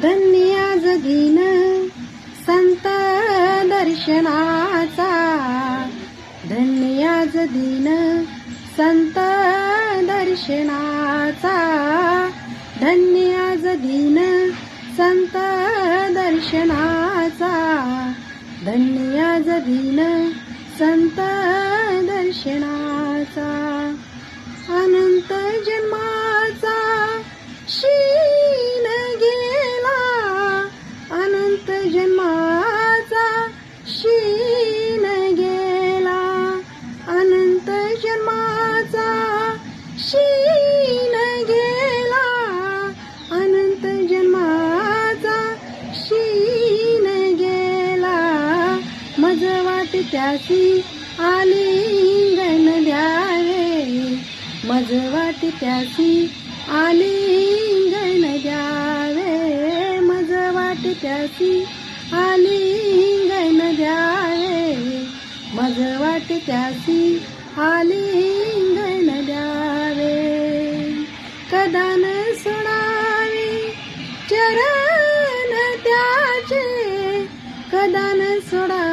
धन्य आज दिन संत दर्शनाचा, धन्य आज दिन संत दर्शनाचा, धन्य आज दिन संत दर्शनाचा, धन्य आज दिन संत दर्शनाचा. अनंत जन्माचा शीन गेला, अनंत जन्माचा शीन गेला, अनंत जन्माचा शीन गेला, अनंत जन्माचा शीन गेला. मज वाट त्यासी आलिंगन द्यावे, मज वाट त्यासी आलिंगन द्यावे, मज वाट त्यासी आलिंगन द्यावे, मज वाट त्यासी आलिंगन द्यावे. कदा न सोडावे चरण त्याचे, कदा न सोडावे